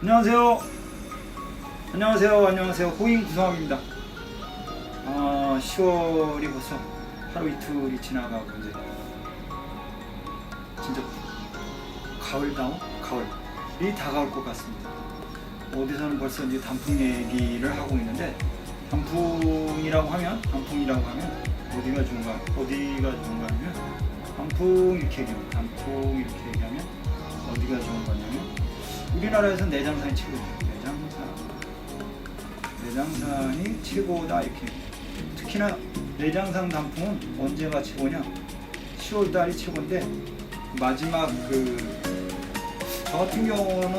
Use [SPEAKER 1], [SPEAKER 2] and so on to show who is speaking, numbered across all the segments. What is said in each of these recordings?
[SPEAKER 1] 안녕하세요. 안녕하세요. 호잉 구성학입니다. 10월이 벌써 하루 이틀이 지나가고 이제 진짜 가을다운 가을이 다가올 것 같습니다. 어디서는 벌써 이제 단풍 얘기를 하고 있는데 단풍이라고 하면 어디가 좋은가 하면 단풍 이렇게 얘기하면 어디가 좋은 거냐면 우리나라에서 내장산이 최고죠. 내장산이 최고다 이렇게. 특히나 내장산 단풍은 언제가 최고냐? 10월달이 최고인데 마지막 저 같은 경우는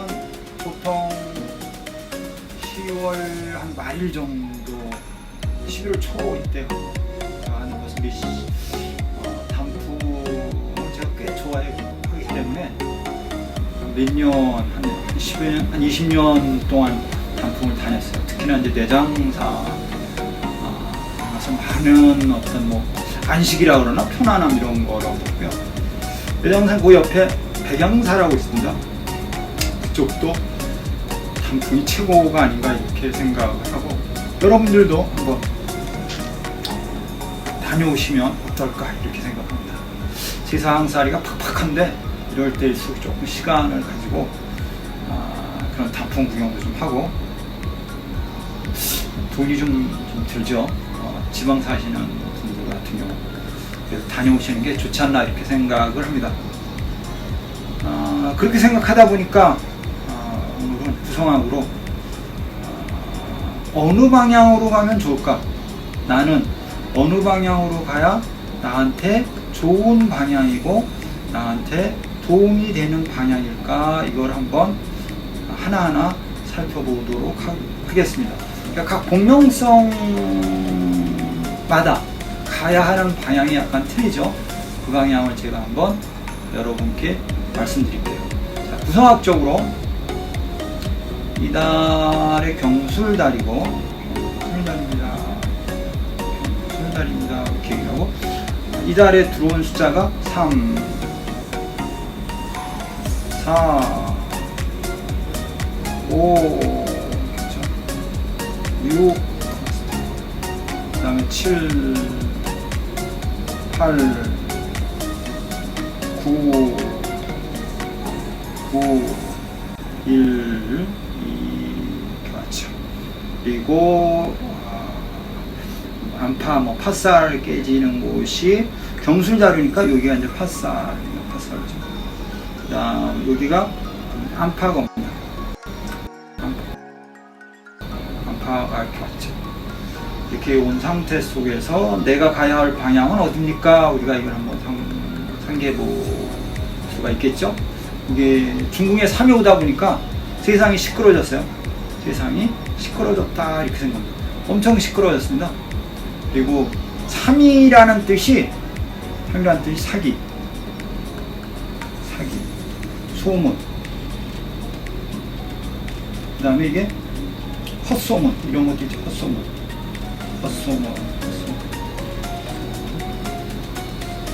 [SPEAKER 1] 보통 10월 한 말일 정도 11월 초 이때 하는 것은 단풍을 제가 꽤 좋아하기 때문에 몇 년, 한 20년 동안 단풍을 다녔어요. 특히나 이제 내장산 가서 많은 어떤 안식이라 그러나 편안함 이런 거라고 그러고요. 내장산 그 옆에 백양사라고 있습니다. 그쪽도 단풍이 최고가 아닌가 이렇게 생각을 하고 여러분들도 한번 다녀오시면 어떨까 이렇게 생각합니다. 세상살이가 팍팍한데 이럴 때일수록 조금 시간을 가지고 그런 단풍 구경도 좀 하고 돈이 좀 들죠. 지방 사시는 분들 같은 경우 그래서 다녀오시는 게 좋지 않나 이렇게 생각을 합니다. 그렇게 생각하다 보니까 오늘은 구성학으로 어느 방향으로 가면 좋을까? 나는 어느 방향으로 가야 나한테 좋은 방향이고 나한테 도움이 되는 방향일까? 이걸 한번 하나하나 살펴보도록 하겠습니다. 그러니까 각 복명성마다 가야 하는 방향이 약간 틀리죠. 그 방향을 제가 한번 여러분께 말씀드릴게요. 자, 구성학적으로 이달의 경술달이고 경술달입니다. 이렇게 얘기하고 이달에 들어온 숫자가 3, 4, 5, 6, 그 다음에 7, 8, 9, 1, 2, 맞죠. 그리고 안파, 팥살 깨지는 곳이 경술다리니까 여기가 이제 팥살이죠. 그 다음 여기가 안파겁니다. 안파가 이렇게 왔죠. 이렇게 온 상태 속에서 내가 가야 할 방향은 어딥니까? 우리가 이걸 한번 상기해 볼 수가 있겠죠? 이게 중궁에 3이 오다 보니까 세상이 시끄러워졌어요. 세상이 시끄러워졌다 이렇게 생각합니다. 엄청 시끄러워졌습니다. 그리고 3이라는 뜻이 사기, 소문, 그 다음에 이게 헛소문, 이런 것도 있죠. 헛소문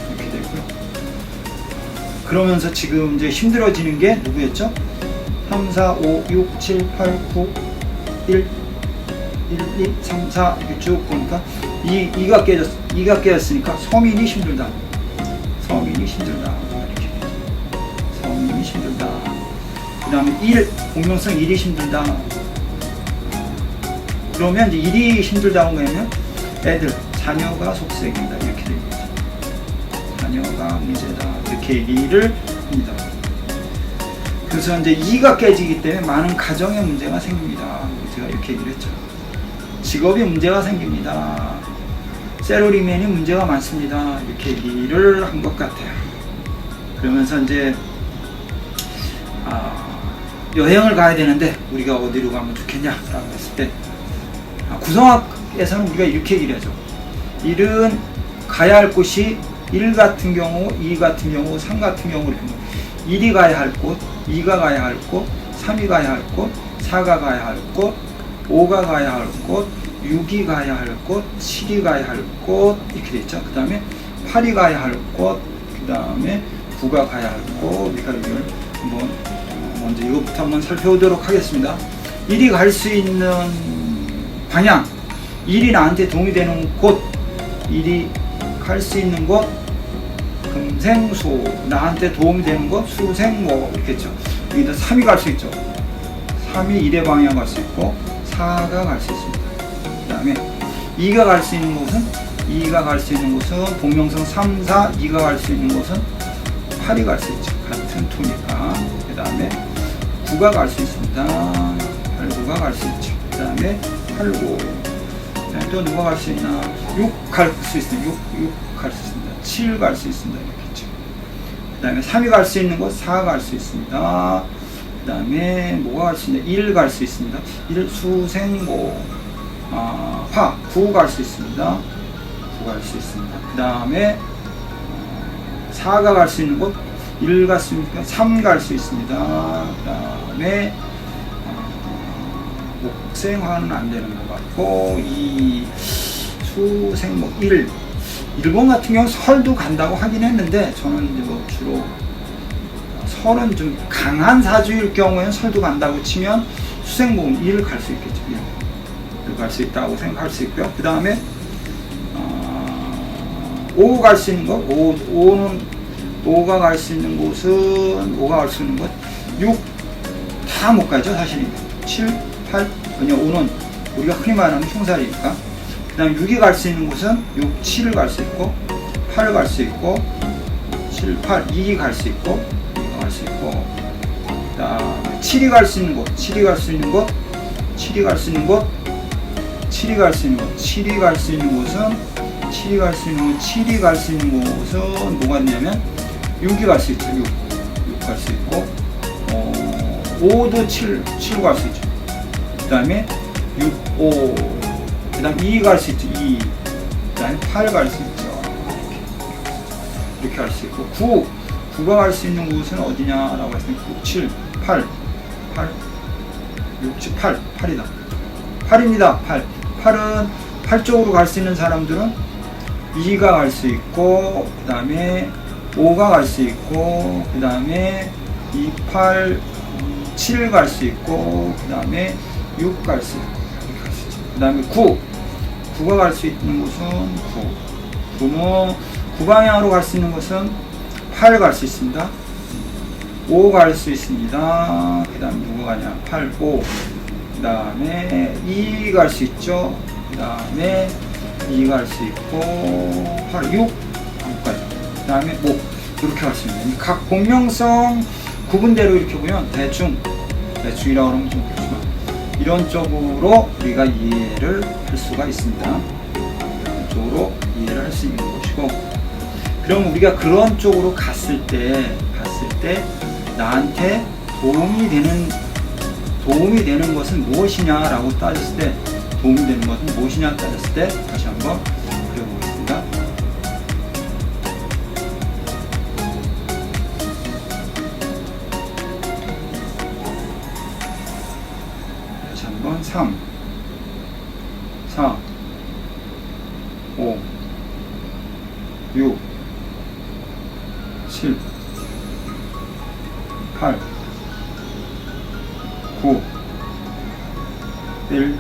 [SPEAKER 1] 이렇게 되고요. 그러면서 지금 이제 힘들어지는 게 누구였죠? 3, 4, 5, 6, 7, 8, 9, 1, 2, 3, 4 이렇게 쭉 보니까 2가 깨졌으니까 서민이 힘들다. 이렇게 서민이 힘들다. 그 다음에 공명성 1이 힘들다. 그러면 이제 1이 힘들다고 하면 자녀가 속색이다 이렇게 되겠죠. 자녀가 문제다 이렇게 얘기를 합니다. 그래서 이제 2가 깨지기 때문에 많은 가정에 문제가 생깁니다. 제가 이렇게 얘기를 했죠. 직업에 문제가 생깁니다. 셀러리맨이 문제가 많습니다. 이렇게 얘기를 한 것 같아요. 그러면서 이제 여행을 가야 되는데 우리가 어디로 가면 좋겠냐라고 했을 때 구성학에서는 우리가 이렇게 얘기를 하죠. 1은 가야 할 곳이 1 같은 경우, 2 같은 경우, 3 같은 경우 이렇게 1이 가야 할 곳, 2가 가야 할 곳, 3이 가야 할 곳, 4가 가야 할 곳, 5가 가야 할 곳, 6이 가야 할 곳, 7이 가야 할 곳 이렇게 돼 있죠. 그 다음에 8이 가야 할 곳, 그 다음에 9가 가야 할 곳. 우리가 이걸 한번 먼저 이것부터 한번 살펴보도록 하겠습니다. 일이 갈 수 있는 방향, 일이 나한테 도움이 되는 곳, 일이 갈 수 있는 곳, 금생소, 나한테 도움이 되는 곳, 수생모, 이렇게 했죠. 여기다 3이 갈 수 있죠. 3이 일의 방향 갈 수 있고 4가 갈 수 있습니다. 그 다음에 2가 갈 수 있는 곳은 2가 갈 수 있는 곳은 본명성 3, 4, 2가 갈 수 있는 곳은 8이 갈 수 있죠. 같은 토니까. 그 다음에 9가 갈 수 있습니다. 8, 9가 갈 수 있죠. 그 다음에 8, 9. 또 누가 갈 수 있나? 6 갈 수 있습니다. 6 갈 수 있습니다. 7 갈 수 있습니다. 이렇게 있죠. 그 다음에 3이 갈 수 있는 곳, 4 갈 수 있습니다. 그 다음에 뭐가 갈 수 있냐? 1 갈 수 있습니다. 1 수생고, 화, 9 갈 수 있습니다. 9 갈 수 있습니다. 그 다음에 4가 갈 수 있는 곳, 1 갈 수 있으니까 3 갈 수 있습니다. 그 다음에 목생화는 안 되는 것 같고, 2 수생목 1번 같은 경우 설도 간다고 하긴 했는데, 저는 이제 뭐 주로 설은 좀 강한 사주일 경우에는 설도 간다고 치면 수생목은 1을 갈 수 있겠죠. 1을 갈 수 있다고 생각할 수 있고요. 그 다음에 5 갈 수 있는 것, 5가 갈 수 있는 곳은 5가 갈 수 있는 곳, 6 다 못 가죠 사실은. 7, 8, 왜냐 5는 우리가 흔히 말하는 흉살이니까. 그 다음 6이 갈 수 있는 곳은 6, 7을 갈 수 있고 8을 갈 수 있고 7, 8, 2가 갈 수 있고 2가 갈 수 있고, 그 다음에 7이 갈 수 있는 곳, 7이 갈 수 있는 곳, 7이 갈 수 있는 곳, 7이 갈 수 있는 곳, 7이 갈 수 있는 곳은 7이 갈 수 있는 곳, 7이 갈 수 있는 곳은 뭐가 있냐면 6이 갈 수 있죠. 6 갈 수 있고, 5도 7 갈 수 있죠. 그 다음에 6, 5, 그 다음 2 갈 수 있죠. 2, 그 다음에 8 갈 수 있죠. 이렇게 갈 수 있고, 9가 갈 수 있는 곳은 어디냐라고 했을 때 9, 7, 8, 6, 7, 8이다. 8입니다. 8은 8 쪽으로 갈 수 있는 사람들은 2가 갈 수 있고, 그 다음에 5가 갈 수 있고, 그 다음에 2, 8, 7 갈 수 있고, 그 다음에 6 갈 수 있고, 이렇게 갈 수 있죠. 그 다음에 9가 갈 수 있는 곳은 9는 9방향으로 갈 수 있는 것은 8 갈 수 있습니다. 5 갈 수 있습니다. 그 다음에 누가 가냐? 8, 5. 그 다음에 2 갈 수 있죠. 그 다음에 2 갈 수 있고, 8, 6. 그 다음에 5. 이렇게 갈 수 있습니다. 각 본명성 구분대로 이렇게 보면 대충이라고 하면 좀 그렇지만, 이런 쪽으로 우리가 이해를 할 수가 있습니다. 이런 쪽으로 이해를 할 수 있는 것이고, 그럼 우리가 그런 쪽으로 갔을 때 나한테 도움이 되는 것은 무엇이냐라고 따졌을 때, 도움이 되는 것은 무엇이냐 따졌을 때 다시 한번 그려보겠습니다. 다시 한번 3, 4, 5, 6, 7, 8, 9, 1,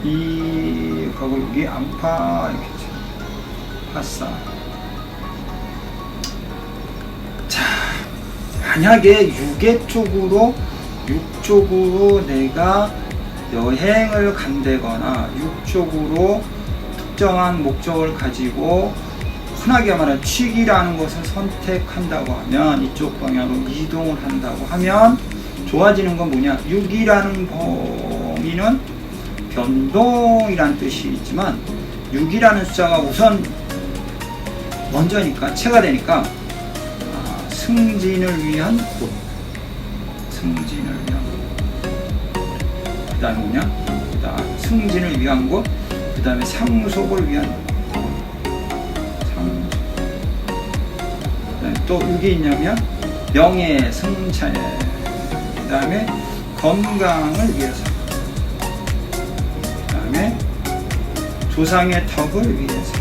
[SPEAKER 1] 2 하고 여기 안파 이렇게 파사. 자, 만약에 6 쪽으로 내가 여행을 간다거나 6 쪽으로 특정한 목적을 가지고 흔하게 말하는 취기라는 것을 선택한다고 하면, 이쪽 방향으로 이동을 한다고 하면 좋아지는 건 뭐냐? 6이라는 범위는 변동이라는 뜻이 있지만, 6이라는 숫자가 우선 먼저니까, 체가 되니까 승진을 위한 곳, 그 다음에 뭐냐? 승진을 위한 곳, 그 다음에 상속을 위한 곳, 또 6이 있냐면 명예, 승차, 그 다음에 건강을 위해서, 그 다음에 조상의 덕을 위해서,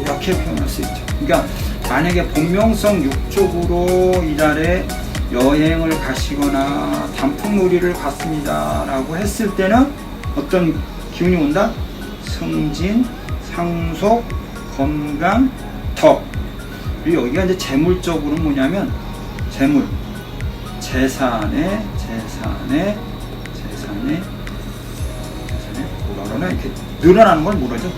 [SPEAKER 1] 이렇게 표현할 수 있죠. 그러니까 만약에 본명성 6쪽으로 이달에 여행을 가시거나 단풍놀이를 갔습니다 라고 했을 때는 어떤 기운이 온다? 승진, 상속, 건강, 덕. 그리고 여기가 이제 재물적으로는 뭐냐면 재물, 재산에 뭐라 그러나 이렇게 늘어나는 걸 뭐라죠?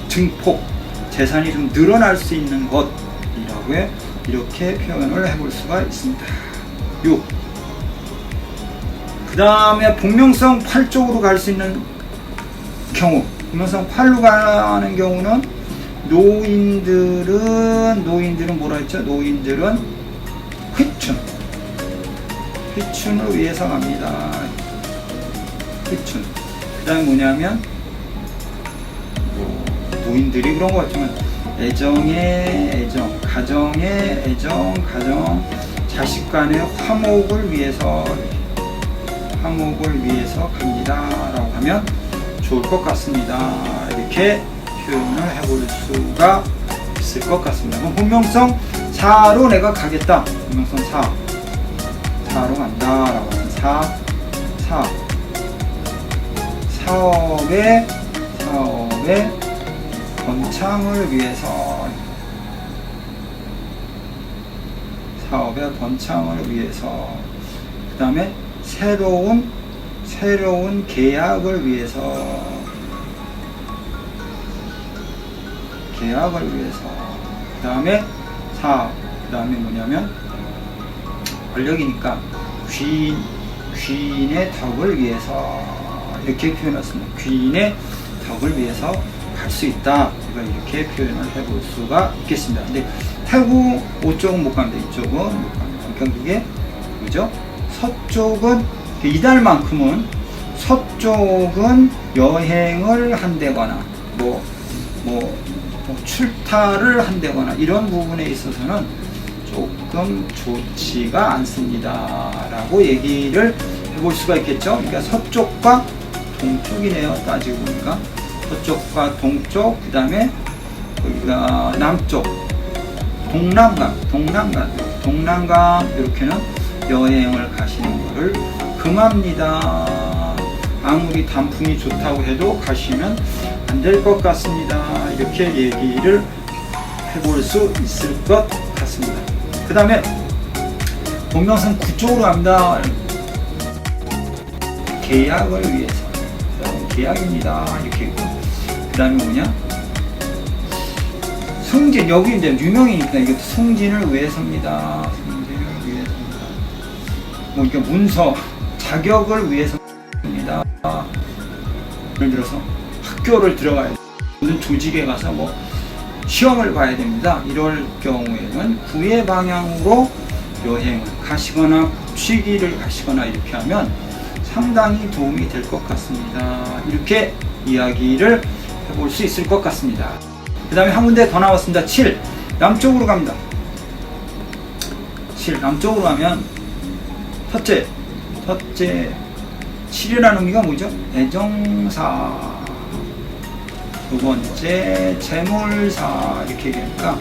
[SPEAKER 1] 증폭, 재산이 좀 늘어날 수 있는 것이라고 해 이렇게 표현을 해볼 수가 있습니다. 그 다음에 복명성 8쪽으로 갈 수 있는 경우, 복명성 8로 가는 경우는 노인들은 뭐라 했죠? 노인들은 휘춘을 위해서 갑니다. 휘춘. 그 다음에 뭐냐면 노인들이 그런 것 같지만 애정의 애정, 가정의 애정, 자식 간의 화목을 위해서 갑니다 라고 하면 좋을 것 같습니다. 이렇게 표현을 해볼 수가 있을 것 같습니다. 그럼 본명성 4로 내가 가겠다. 본명성 4로 간다 라고 하면 사업의 번창을 위해서, 그 다음에 새로운 계약을 위해서, 그 다음에 그 다음에 뭐냐면 권력이니까 귀인의 덕을 위해서 이렇게 표현했습니다. 귀인의 덕을 위해서 갈 수 있다. 제가 이렇게 표현을 해볼 수가 있겠습니다. 근데 태국 5쪽은 못 갑니다. 이쪽은 못 갑니다. 그러니까 그게 뭐죠? 서쪽은 이달만큼은 서쪽은 여행을 한다거나 뭐 출타를 한다거나 이런 부분에 있어서는 조금 좋지가 않습니다 라고 얘기를 해볼 수가 있겠죠. 그러니까 서쪽과 동쪽이네요. 따지고 보니까 서쪽과 동쪽, 그 다음에 여기가 남쪽, 동남강 이렇게는 여행을 가시는 거를 금합니다. 아무리 단풍이 좋다고 해도 가시면 안 될 것 같습니다. 이렇게 얘기를 해볼 수 있을 것 같습니다. 그 다음에 본명성 9쪽으로 갑니다. 계약을 위해서, 계약입니다. 이렇게 있고, 그 다음에 뭐냐? 승진, 여기 이제 유명이니까 이게 승진을 위해서입니다. 뭐 이게 문서, 자격을 위해서입니다. 예를 들어서 학교를 들어가야 돼. 무슨 조직에 가서 뭐 시험을 봐야 됩니다. 이럴 경우에는 구의 방향으로 여행을 가시거나 취기를 가시거나 이렇게 하면 상당히 도움이 될 것 같습니다. 이렇게 이야기를 해볼 수 있을 것 같습니다. 그 다음에 한 군데 더 나왔습니다. 7. 남쪽으로 갑니다. 7. 남쪽으로 가면 첫째 7이라는 의미가 뭐죠? 애정사. 두 번째 재물사. 이렇게 얘기하니까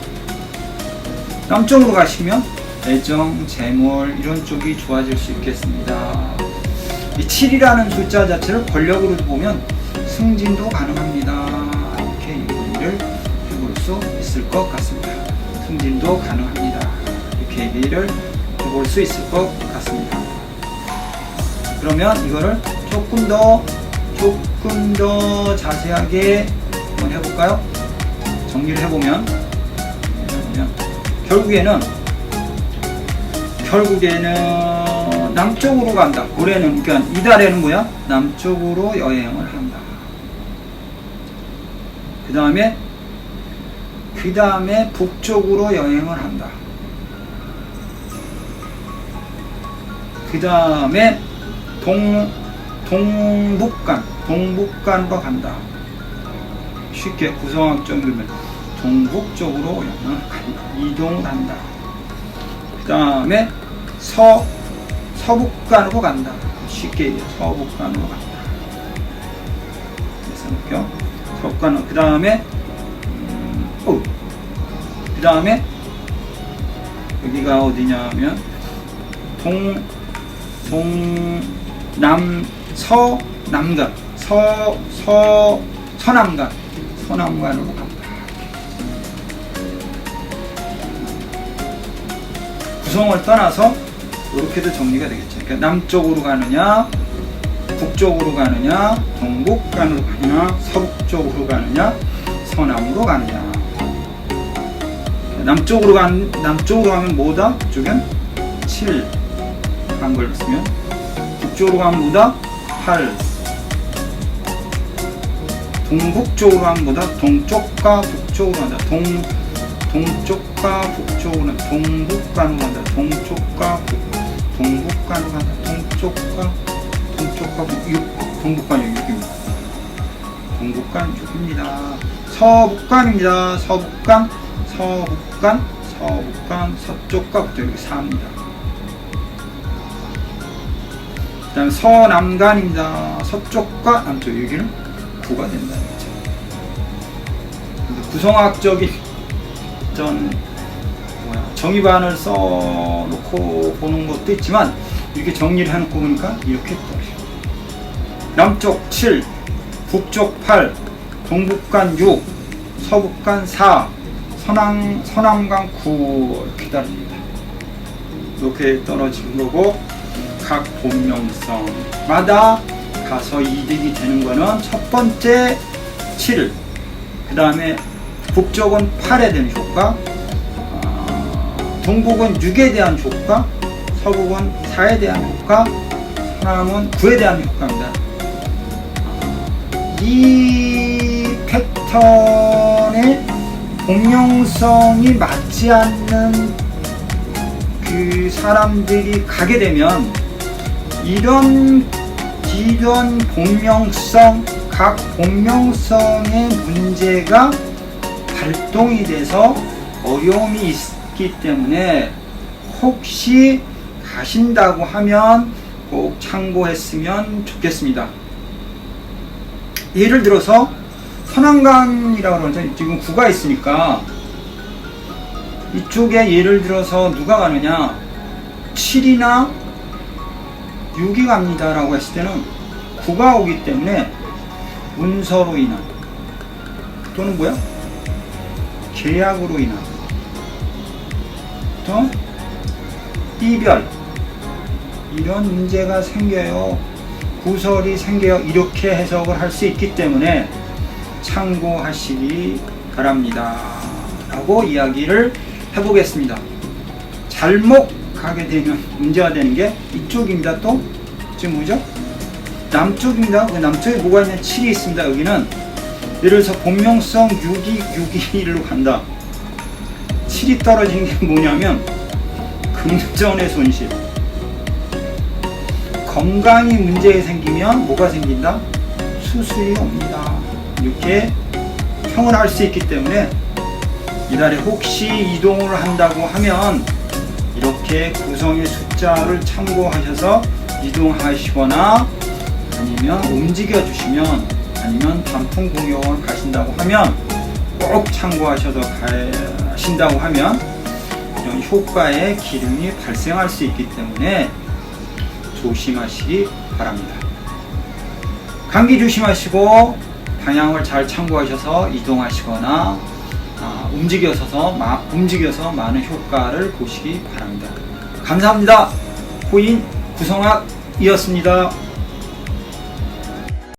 [SPEAKER 1] 남쪽으로 가시면 애정, 재물 이런 쪽이 좋아질 수 있겠습니다. 이 7이라는 숫자 자체를 권력으로 보면 승진도 가능합니다. 이렇게 얘기를 해볼 수 있을 것 같습니다. 승진도 가능합니다. 이렇게 얘기를 해볼 수 있을 것 같습니다. 그러면 이거를 조금 더 자세하게 한번 해볼까요? 정리를 해보면 결국에는 남쪽으로 간다. 올해는, 그러니까 이달에는 뭐야? 남쪽으로 여행을 한다. 그 다음에 북쪽으로 여행을 한다. 그 다음에 동북간으로 간다. 쉽게 구성학적이면 동북쪽으로 여행을 간다. 이동을 한다. 그 다음에 서북간으로 간다. 쉽게 얘기해 서북간으로 간다. 그래서 서북간으로. 그 다음에 여기가 어디냐면 서남간, 서남간으로 갑니다. 구성을 떠나서 이렇게도 정리가 되겠죠. 그러니까 남쪽으로 가느냐, 북쪽으로 가느냐, 동북간으로 가느냐, 서북쪽으로 가느냐, 서남으로 가느냐. 남쪽으로 가면 뭐다? 북쪽은 7 한글 쓰면, 북쪽으로 가면 뭐다? 8. 동북쪽으로 가면 뭐다? 동쪽과 북쪽으로 간다. 동쪽과 북쪽으로 간다. 동북간으로 간다. 동북간으로 간다. 동북간 6입니다. 동북간 6입니다. 서북간입니다. 서북간, 서쪽과 북쪽 이렇게 4입니다. 그 다음에 서남간입니다. 서쪽과 남쪽 여기는 9가 된다는 거죠. 구성학적인 정의반을 써놓고 보는 것도 있지만 이렇게 정리를 해놓고 보니까 이렇게 떠요. 남쪽 7, 북쪽 8, 동북간 6, 서북간 4, 서남간 9 이렇게 따릅니다. 이렇게 떨어진 거고, 각 본명성마다 가서 이득이 되는 거는 첫 번째 7, 그 다음에 북쪽은 8에 대한 효과, 동북은 6에 대한 효과, 서북은 4에 대한 효과, 서남은 9에 대한 효과입니다. 이 패턴의 본명성이 맞지 않는 그 사람들이 가게 되면 이런 본명성, 각 본명성의 문제가 발동이 돼서 어려움이 있기 때문에 혹시 가신다고 하면 꼭 참고했으면 좋겠습니다. 예를 들어서 서남간이라고 그러죠. 지금 9가 있으니까 이쪽에 예를 들어서 누가 가느냐, 7이나 6이 갑니다 라고 했을 때는 9가 오기 때문에 문서로 인한 또는 뭐야? 계약으로 인한 또 이별, 이런 문제가 생겨요, 구설이 생겨요, 이렇게 해석을 할 수 있기 때문에 참고하시기 바랍니다 라고 이야기를 해보겠습니다. 잘못 가게 되면 문제가 되는 게 이쪽입니다. 또 지금 뭐죠? 남쪽입니다. 남쪽에 뭐가 있냐? 7이 있습니다. 여기는 예를 들어서 본명성 621로 간다. 7이 떨어진 게 뭐냐면 금전의 손실, 건강이 문제가 생기면 뭐가 생긴다? 수술이 옵니다. 이렇게 평을 할 수 있기 때문에 이달에 혹시 이동을 한다고 하면 이렇게 구성의 숫자를 참고하셔서 이동하시거나 아니면 움직여 주시면, 아니면 단풍 구경을 가신다고 하면 꼭 참고하셔서 가신다고 하면 이런 효과의 기름이 발생할 수 있기 때문에 조심하시기 바랍니다. 감기 조심하시고 방향을 잘 참고하셔서 이동하시거나 움직여서 많은 효과를 보시기 바랍니다. 감사합니다. 코인 구성학이었습니다.